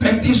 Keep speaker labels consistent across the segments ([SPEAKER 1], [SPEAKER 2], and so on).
[SPEAKER 1] 35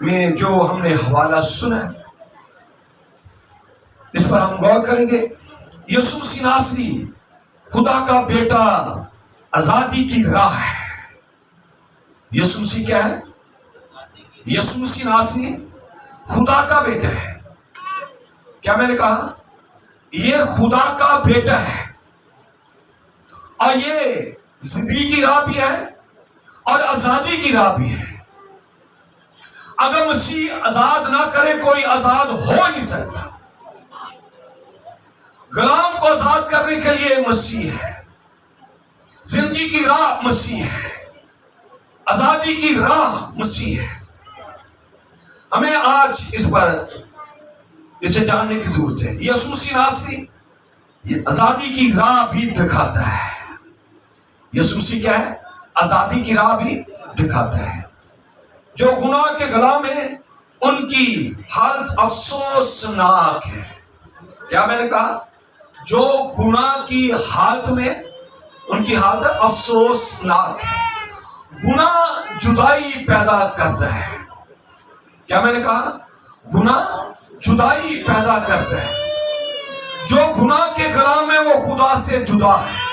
[SPEAKER 1] میں جو ہم نے حوالہ سنا ہے اس پر ہم غور کریں گے۔ یسوع مسیح ناصری خدا کا بیٹا آزادی کی راہ ہے۔ یسوع مسیح کیا ہے؟ یسوع مسیح ناصری خدا کا بیٹا ہے۔ کیا میں نے کہا؟ یہ خدا کا بیٹا ہے اور یہ زندگی کی راہ بھی ہے اور آزادی کی راہ بھی ہے۔ اگر مسیح آزاد نہ کرے کوئی آزاد ہو نہیں سکتا۔ غلام کو آزاد کرنے کے لیے مسیح ہے، زندگی کی راہ مسیح ہے، آزادی کی راہ مسیح ہے۔ ہمیں آج اس پر اسے جاننے کی ضرورت ہے۔ یسوع مسیح ناصری یہ آزادی کی راہ بھی دکھاتا ہے۔ یسوع مسیح کیا ہے؟ آزادی کی راہ بھی دکھاتا ہے۔ جو گناہ کے غلام ہیں ان کی حالت افسوسناک ہے۔ کیا میں نے کہا؟ جو گناہ کی حالت میں ان کی حالت افسوسناک ہے۔ گناہ جدائی پیدا کرتا ہے۔ کیا میں نے کہا؟ گناہ جدائی پیدا کرتا ہے۔ جو گناہ کے غلام ہے وہ خدا سے جدا ہے۔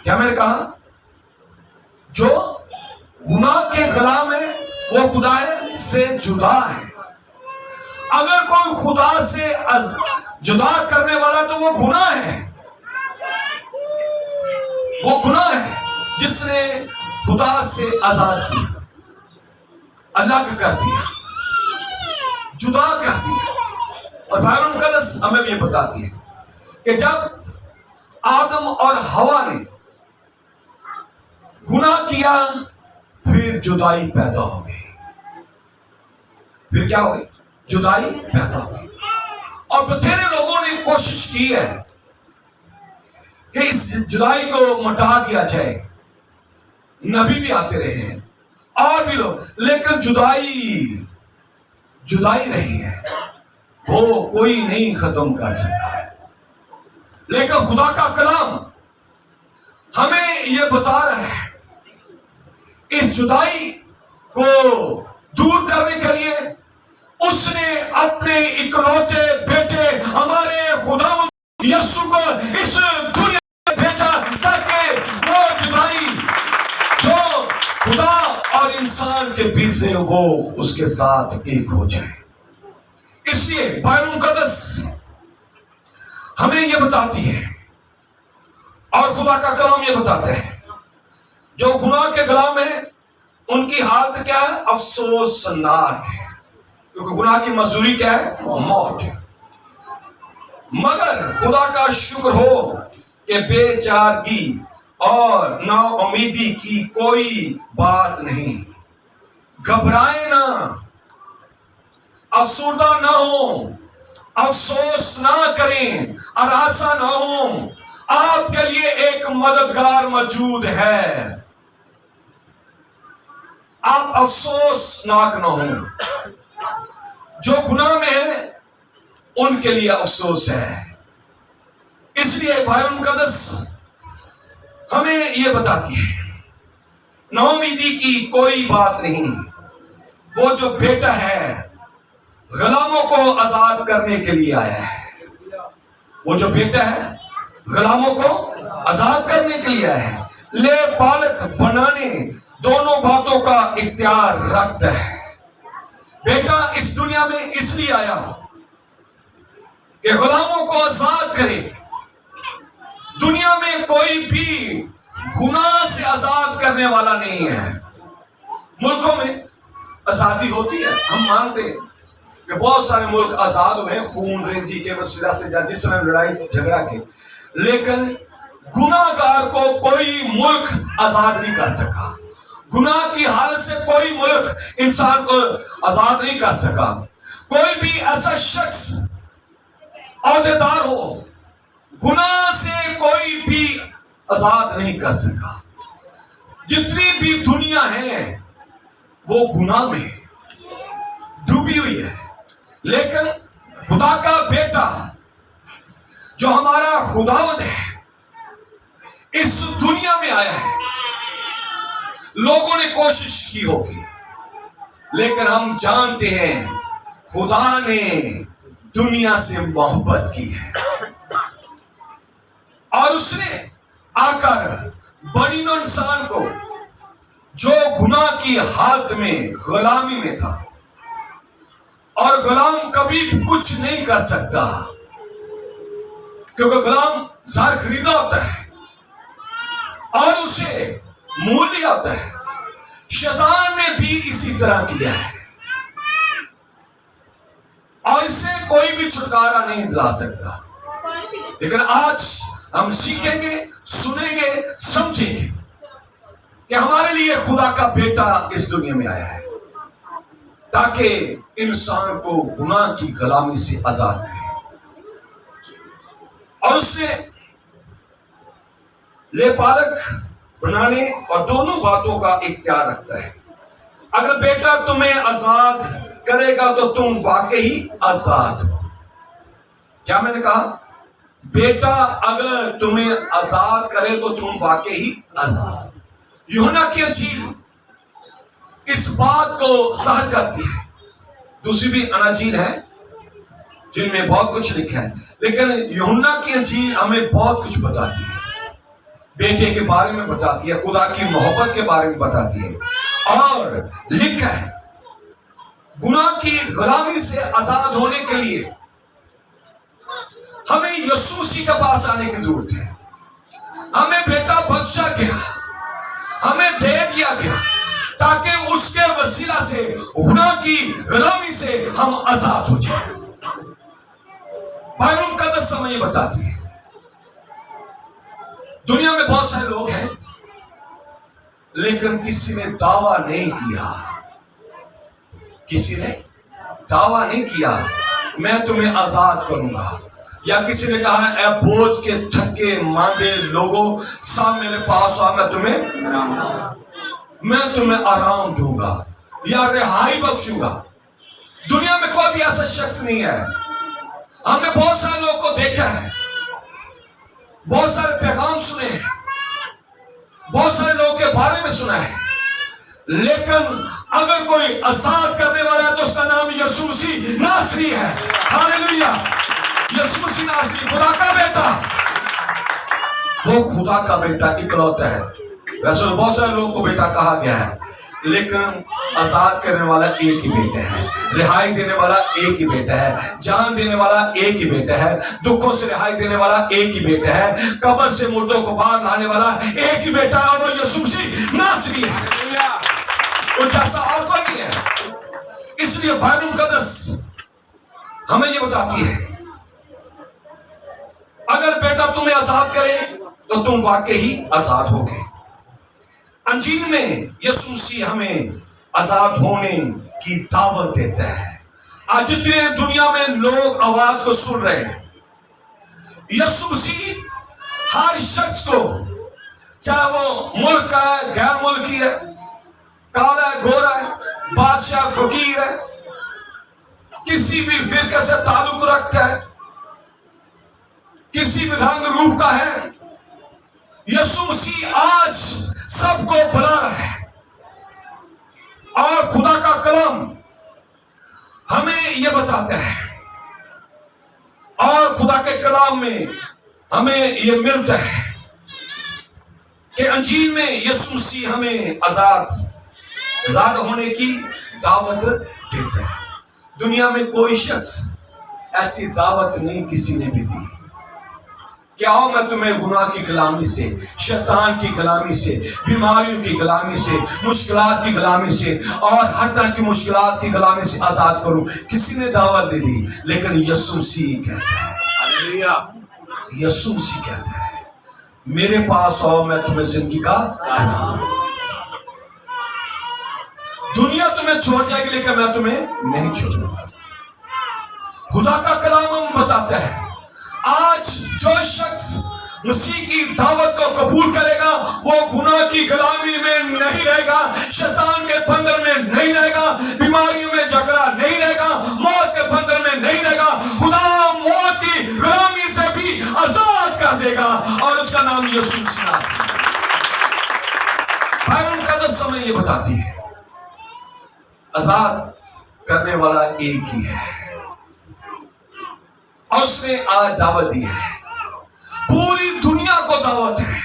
[SPEAKER 1] کیا میں نے کہا؟ جو گناہ کے غلام ہے وہ خدا سے جدا ہے۔ اگر کوئی خدا سے جدا کرنے والا تو وہ گناہ ہے۔ وہ گناہ ہے جس نے خدا سے آزاد کیا، الگ کر دیا، جدا کر دیا۔ اور بائبل مقدس ہمیں یہ بتاتی ہے کہ جب آدم اور حوا نے گناہ کیا پھر جدائی پیدا ہو گئی۔ پھر کیا ہو گئی؟ جدائی پیدا ہو گئی۔ اور بتھیرے لوگوں نے کوشش کی ہے کہ اس جدائی کو مٹا دیا جائے۔ نبی بھی آتے رہے ہیں اور بھی لوگ، لیکن جدائی رہی ہے، وہ کوئی نہیں ختم کر سکتا ہے۔ لیکن خدا کا کلام ہمیں یہ بتا رہا ہے اس جدائی کو دور کرنے کے لیے اس نے اپنے اکلوتے بیٹے ہمارے خدا یسوع کو اس دنیا میں بھیجا تاکہ وہ جدائی جو خدا اور انسان کے بیچ ہے وہ اس کے ساتھ ایک ہو جائے۔ اس لیے بائبل مقدس ہمیں یہ بتاتی ہے اور خدا کا کلام یہ بتاتا ہے جو گناہ کے غلام ہیں ان کی حالت کیا ہے؟ افسوسناک ہے، کیونکہ گناہ کی مزدوری کیا ہے؟ موت ہے۔ مگر خدا کا شکر ہو کہ بے چارگی اور نا امیدی کی کوئی بات نہیں۔ گھبرائے نہ، افسردہ نہ ہو، افسوس نہ کریں، ہراساں نہ ہو۔ آپ کے لیے ایک مددگار موجود ہے۔ آپ افسوس ناک نہ ہوں۔ جو گناہ میں ہیں ان کے لیے افسوس ہے۔ اس لیے بائبل مقدس ہمیں یہ بتاتی ہے نا امیدی کی کوئی بات نہیں۔ وہ جو بیٹا ہے غلاموں کو آزاد کرنے کے لیے آیا ہے۔ وہ جو بیٹا ہے غلاموں کو آزاد کرنے کے لیے آیا ہے، لے پالک بنانے دونوں باتوں کا اختیار رکھتا ہے۔ بیٹا اس دنیا میں اس لیے آیا کہ غلاموں کو آزاد کرے۔ دنیا میں کوئی بھی گناہ سے آزاد کرنے والا نہیں ہے۔ ملکوں میں آزادی ہوتی ہے، ہم مانتے ہیں کہ بہت سارے ملک آزاد ہوئے خون ریزی کے وسیلہ سے جس طرح لڑائی جھگڑا کے، لیکن گناہ گار کو کوئی ملک آزاد نہیں کر سکا۔ گناہ کی حالت سے کوئی ملک انسان کو آزاد نہیں کر سکا۔ کوئی بھی ایسا شخص عہدیدار ہو، گناہ سے کوئی بھی آزاد نہیں کر سکا۔ جتنی بھی دنیا ہے وہ گناہ میں ڈوبی ہوئی ہے، لیکن خدا کا بیٹا جو ہمارا خداوند ہے اس دنیا میں آیا ہے۔ لوگوں نے کوشش کی ہوگی، لیکن ہم جانتے ہیں خدا نے دنیا سے محبت کی ہے اور اس نے آ کر بنی نوع انسان کو جو گناہ کی حالت میں غلامی میں تھا، اور غلام کبھی کچھ نہیں کر سکتا کیونکہ غلام زار خریدا ہوتا ہے اور اسے مول لیا ہوتا ہے، شیطان نے بھی اسی طرح کیا ہے اور اس سے کوئی بھی چھٹکارا نہیں دلا سکتا۔ لیکن آج ہم سیکھیں گے، سنیں گے، سمجھیں گے کہ ہمارے لیے خدا کا بیٹا اس دنیا میں آیا ہے تاکہ انسان کو گناہ کی غلامی سے آزاد کرے، اور اس نے لے پالک بنانے اور دونوں باتوں کا اختیار رکھتا ہے۔ اگر بیٹا تمہیں آزاد کرے گا تو تم واقعی آزاد ہو۔ کیا میں نے کہا؟ بیٹا اگر تمہیں آزاد کرے تو تم واقعی آزاد۔ یوحنا کی انجیل اس بات کو ظاہر کرتی ہے۔ دوسری بھی اناجیل ہے جن میں بہت کچھ لکھا ہے، لیکن یوحنا کی انجیل ہمیں بہت کچھ بتاتی ہے، بیٹے کے بارے میں بتاتی ہے، خدا کی محبت کے بارے میں بتاتی ہے، اور لکھا ہے گناہ کی غلامی سے آزاد ہونے کے لیے ہمیں یسوع مسیح کے پاس آنے کی ضرورت ہے۔ ہمیں بیٹا بخشا گیا، ہمیں دے دیا گیا تاکہ اس کے وسیلہ سے گناہ کی غلامی سے ہم آزاد ہو جائیں۔ بائبل مقدس ہمیں یہ بتاتی ہے۔ دنیا میں بہت سارے لوگ ہیں لیکن کسی نے دعویٰ نہیں کیا، کسی نے دعویٰ نہیں کیا میں تمہیں آزاد کروں گا، یا کسی نے کہا اے بوجھ کے تھکے ماندے لوگوں سب میرے پاس آؤ، میں تمہیں آرام دوں گا یا رہائی بخشوں گا۔ دنیا میں کوئی بھی ایسا شخص نہیں ہے۔ ہم نے بہت سارے لوگوں کو دیکھا ہے، بہت سارے پیغام سنے ہیں، بہت سارے لوگوں کے بارے میں سنا ہے، لیکن اگر کوئی آزاد کرنے والا ہے تو اس کا نام یسوع مسیح ناصری ہے۔ ہاللیلویہ! یسوع مسیح ناصری خدا کا بیٹا، وہ خدا کا بیٹا اکلوتا ہے۔ ویسے تو بہت سارے لوگوں کو بیٹا کہا گیا ہے، لیکن آزاد کرنے والا ایک ہی بیٹا ہے، رہائی دینے والا ایک ہی بیٹا ہے، جان دینے والا ایک ہی بیٹا ہے، دکھوں سے رہائی دینے والا ایک ہی بیٹا ہے، قبر سے مردوں کو باہر لانے والا ایک ہی بیٹا ہے، اور وہ یسوع مسیح ناصری ہے۔ کچھ ایسا اور کوئی نہیں ہے۔ اس لیے بائبل مقدس ہمیں یہ بتاتی ہے اگر بیٹا تمہیں آزاد کرے تو تم واقعی آزاد ہوگے۔ انجیل میں یسوع مسیح ہمیں آزاد ہونے کی دعوت دیتا ہے۔ آج جتنے دنیا میں لوگ آواز کو سن رہے ہیں، یسوع مسیح ہر شخص کو، چاہے وہ ملک کا ہے، غیر ملکی ہے، کالا ہے، گورا ہے، بادشاہ، فقیر ہے، کسی بھی فرقے سے تعلق رکھتا ہے، کسی بھی رنگ روپ کا ہے، یسوع مسیح آج سب کو بلا رہا ہے۔ اور خدا کا کلام ہمیں یہ بتاتا ہے، اور خدا کے کلام میں ہمیں یہ ملتا ہے کہ انجیل میں یسوع مسیح ہمیں آزاد ہونے کی دعوت دیتا ہے۔ دنیا میں کوئی شخص ایسی دعوت نہیں کسی نے بھی دی کہ آؤ میں تمہیں گناہ کی غلامی سے، شیطان کی غلامی سے، بیماریوں کی غلامی سے، مشکلات کی غلامی سے اور ہر طرح کی مشکلات کی غلامی سے آزاد کروں۔ کسی نے دعوت دے دی، لیکن یسوع مسیح کہتا ہے، یسوع مسیح کہتا ہے میرے پاس آؤ میں تمہیں زندگی کا انعام۔ دنیا تمہیں چھوڑ جائے گی لیکن میں تمہیں نہیں چھوڑوں گا۔ خدا کا کلام ہم بتاتا ہے آج جو شخص مسیح کی دعوت کو قبول کرے گا وہ گناہ کی غلامی میں نہیں رہے گا، شیطان کے بندر میں نہیں رہے گا، بیماریوں میں جھگڑا نہیں رہے گا، موت کے بندر میں نہیں رہے گا۔ خدا موت کی غلامی سے بھی آزاد کر دے گا اور اس کا نام یسوع مسیح ہے۔ بائبل مقدس ہمیں یہ بتاتی ہے آزاد کرنے والا ایک ہی ہے، اور اس نے آج دعوت دی ہے، پوری دنیا کو دعوت ہے۔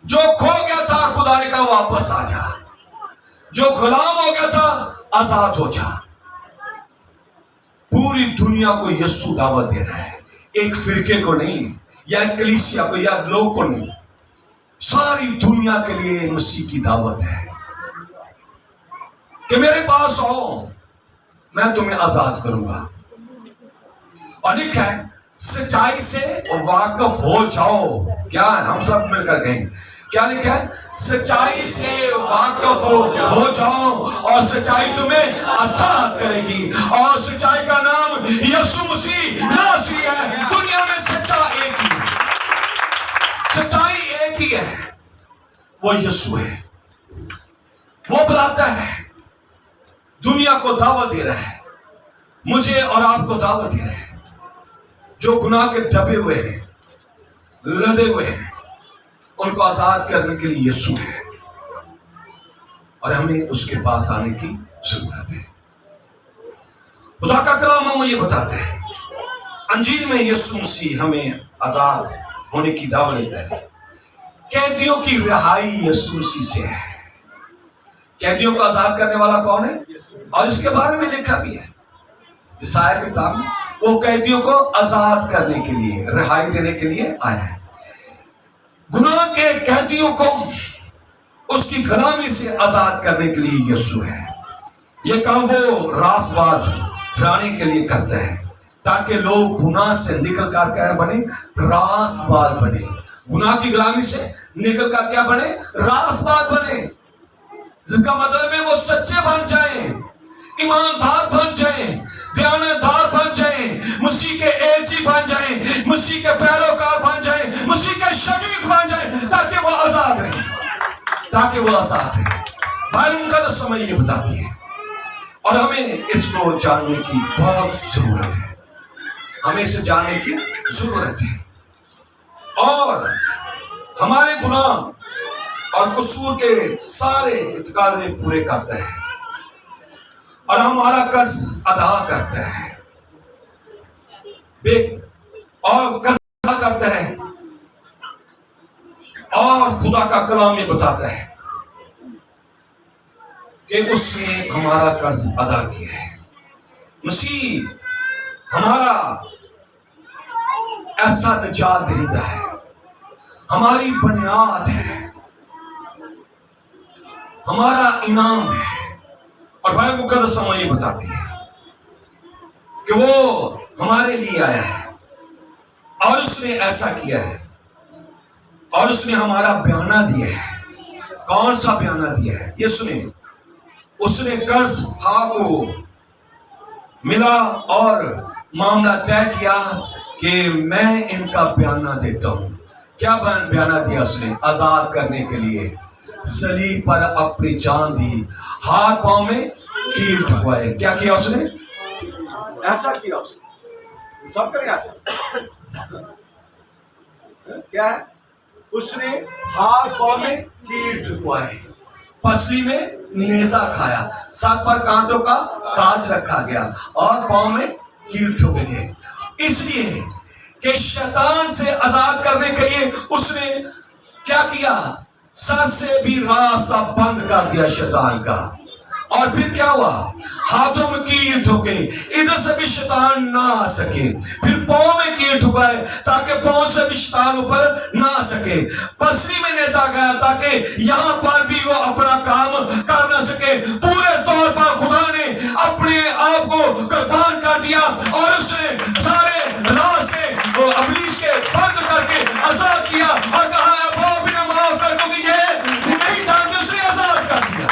[SPEAKER 1] جو کھو گیا تھا خدا نے کہا واپس آ جا، جو غلام ہو گیا تھا آزاد ہو جا۔ پوری دنیا کو یسوع دعوت دے رہا ہے، ایک فرقے کو نہیں، یا ایک کلیسیا کو یا لوگ کو نہیں، ساری دنیا کے لیے مسیح کی دعوت ہے کہ میرے پاس آؤ، میں تمہیں آزاد کروں گا۔ اور لکھا ہے سچائی سے واقف ہو جاؤ۔ کیا ہم سب مل کر کہیں، کیا لکھا ہے؟ سچائی سے واقف ہو جاؤ اور سچائی تمہیں آزاد کرے گی، اور سچائی کا نام یسوع مسیح ناصری ہے۔ دنیا میں سچا ایک ہی ہے، سچائی ایک ہی ہے، وہ یسوع ہے۔ وہ بلاتا ہے، دنیا کو دعوت دے رہا ہے، مجھے اور آپ کو دعوت دے رہا ہے۔ جو گناہ کے دبے ہوئے ہیں، لدے ہوئے ہیں، ان کو آزاد کرنے کے لیے یسوع ہے، اور ہمیں اس کے پاس آنے کی ضرورت ہے۔ خدا کا کلام ہمیں یہ بتاتا ہے، انجیل میں یسوع مسیح ہمیں آزاد ہونے کی دعوت دیتا ہے۔ قیدیوں کی رہائی یسوع مسیح سے ہے۔ قیدیوں کو آزاد کرنے والا کون ہے؟ اور اس کے بارے میں لکھا بھی ہے یسایہ کی کتاب میں، وہ قیدیوں کو آزاد کرنے کے لیے، رہائی دینے کے لیے آیا ہے۔ گناہ کے قیدیوں کو اس کی غلامی سے آزاد کرنے کے لیے یسوع ہے۔ یہ کام وہ راست باز پھرانے کے لیے کرتا ہے، تاکہ لوگ گناہ سے نکل کر کیا بنے؟ راست باز بنے۔ گناہ کی غلامی سے نکل کر کیا بنے؟ راست باز بنے، جس کا مطلب ہے وہ سچے بن جائیں، ایماندار بن جائیں، دیانتدار بن جائیں، مسیح کے ایلچی بن جائیں، مسیح کے پیروکار بن جائیں، مسیح کے شریک بن جائیں، تاکہ وہ آزاد رہیں، تاکہ وہ آزاد رہیں۔ بائبل مقدس ہمیں یہ بتاتی ہے، اور ہمیں اس کو جاننے کی بہت ضرورت ہے، ہمیں اسے جاننے کی ضرورت ہے، اور ہمارے گناہ اور قصور کے سارے تقاضے پورے کرتا ہے، اور ہمارا قرض ادا کرتا ہے، اور قرض ادا کرتا ہے۔ اور خدا کا کلام یہ بتاتا ہے کہ اس نے ہمارا قرض ادا کیا ہے۔ مسیح ہمارا ایسا نجات دہندہ ہے، ہماری بنیاد ہے، ہمارا انعام ہے۔ اور بائبل مقدس ہمیں یہ بتاتی ہے کہ وہ ہمارے لیے آیا ہے، اور اس نے ایسا کیا ہے، اور اس نے ہمارا بیانہ دیا ہے۔ کون سا بیانہ دیا ہے؟ یہ سنیں، اس نے قرض کو ملا اور معاملہ طے کیا کہ میں ان کا بیانہ دیتا ہوں۔ کیا بیانہ دیا اس نے؟ آزاد کرنے کے لیے صلیب پر اپنی جان دی، ہاتھ پاؤں میں کیل ٹھکوائے۔ کیا کیا اس نے؟ ایسا کیا اس نے، سب کرے ایسا کیا ہے؟ اس نے ہاتھ پاؤں میں کیل ٹھکوائے، پسلی میں نیزہ کھایا، سر پر کانٹوں کا تاج رکھا گیا، اور پاؤں میں کیل ٹھوکے گئے، اس لیے کہ شیطان سے آزاد کرنے کے لیے اس نے کیا کیا؟ سر سے بھی راستہ بند کر دیا شیطان کا، اور پھر کیا ہوا؟ ہاتھوں میں کیل ٹھوکے، ادھر سے بھی شیطان نہ آ سکے، پھر پاؤں میں کیل ٹھکائے تاکہ پاؤں سے بھی شیطان اوپر نہ آ سکے، پسلی میں نیزہ گیا تاکہ یہاں پر بھی وہ اپنا کام کر نہ سکے۔ پورے طور پر خدا نے اپنے آپ کو قربان کر دیا، اور اس نے سارے راستے وہ ابلیس کے بند کر کے آزاد کیا، اور کہا ابا بھی معاف کر دو، کہ یہ نہیں جانتے، اس نے آزاد کر دیا،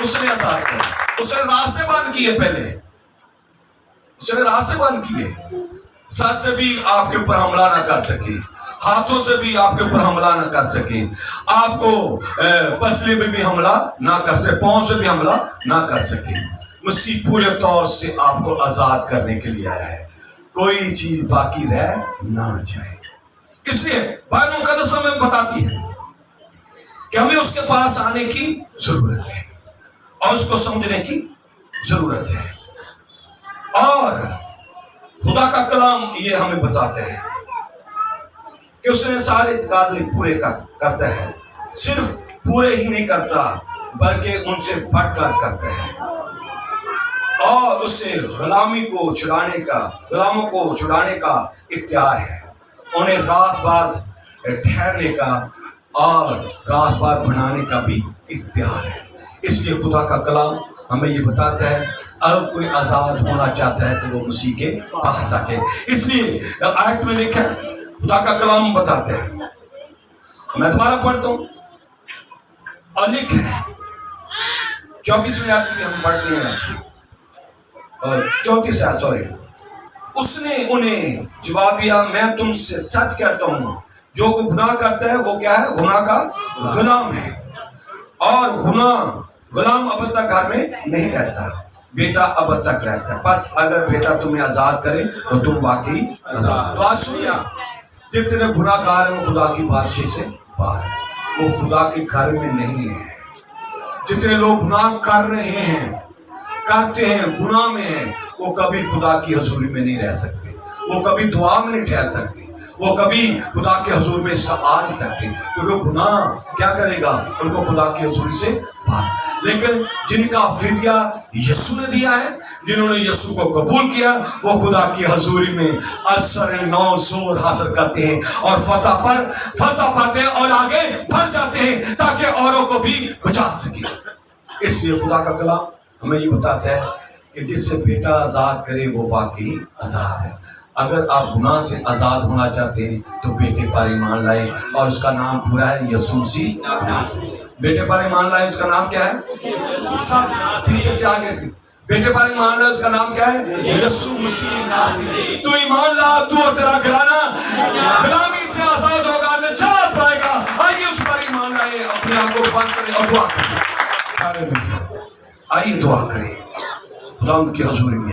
[SPEAKER 1] اس نے آزاد کر دیا۔ اس نے راستے بند کیے، پہلے اس نے راستے بند کیے، سر سے بھی آپ کے اوپر حملہ نہ کر سکے، ہاتھوں سے بھی آپ کے اوپر حملہ نہ کر سکے، آپ کو پسلی میں بھی حملہ نہ کر سکے، پاؤں سے بھی حملہ نہ کر سکے۔ مسیح پورے طور سے آپ کو آزاد کرنے کے لیے آیا ہے، کوئی چیز باقی رہ نہ جائے۔ اس لیے بائبل مقدس ہمیں بتاتی ہے کہ ہمیں اس کے پاس آنے کی ضرورت ہے، اور اس کو سمجھنے کی ضرورت ہے. اور خدا کا کلام یہ ہمیں بتاتے ہیں کہ اس نے سارے تقاضے پورے کرتا ہے. صرف پورے ہی نہیں کرتا بلکہ ان سے بڑھ کر کرتا ہے. اور اسے غلاموں کو چھڑانے کا اختیار ہے. انہیں راست باز ٹھہرنے کا اور راست باز بنانے کا بھی اختیار ہے. اس لیے خدا کا کلام ہمیں یہ بتاتا ہے اگر کوئی آزاد ہونا چاہتا ہے تو وہ مسیح کے پاس آ جائے. اس لیے آیت میں لکھا خدا کا کلام بتاتے ہیں. میں تمہارا پڑھتا ہوں اور لکھا ہے 24ویں آیت میں ہم پڑھتے ہیں 34 آیت. اس نے انہیں جواب دیا میں تم سے سچ کہتا ہوں جو کوئی گناہ کرتا ہے وہ کیا ہے؟ گناہ کا غلام ہے. اور غلام اب تک گھر میں نہیں رہتا, بیٹا اب تک رہتا ہے. بس اگر بیٹا تمہیں آزاد کرے تو تم واقعی آزاد. بات سنیا, جتنے گناہ کار ہیں وہ خدا کی بادشاہی سے باہر ہیں, وہ خدا کے گھر میں نہیں ہیں. جتنے لوگ گناہ کر رہے ہیں, کرتے ہیں, گناہ میں ہیں, وہ کبھی خدا کی حضوری میں نہیں رہ سکتے, وہ کبھی دعا میں نہیں ٹھہر سکتے, وہ کبھی خدا کے حضور میں آ نہیں سکتے, کیونکہ گناہ کیا کرے گا ان کو خدا کی حضوری سے باہر. لیکن جن کا فدیہ یسوع نے دیا ہے, جنہوں نے یسوع کو قبول کیا, وہ خدا کی حضوری میں اثر نو زور حاصل کرتے ہیں اور فتح پاتے ہیں اور آگے بڑھ جاتے ہیں تاکہ اوروں کو بھی بچا سکے. اس لیے خدا کا کلام ہمیں یہ بتاتا ہے کہ جس سے بیٹا آزاد کرے وہ واقعی آزاد ہے. اگر آپ گناہ سے آزاد ہونا چاہتے ہیں تو بیٹے پر ایمان لائے, اور اس کا نام پورا ہے یسوع مسیح. بیٹے پر ایمان لائے, اس کا نام کیا ہے؟ سب پیچھے سے آگے سے بیٹے پر ایمان لائے, اس کا نام کیا ہے؟ یسوع مسیح ناصری. تو ایمان لا, تو اور تیرا گھرانہ غلامی سے آزاد ہوگا, نجات پائے گا. آئیے اس پر ایمان لائے, اپنے آپ کو بند کریں اور دعا کریں. آئیے دعا کریں خدا ان کی حضوری میں.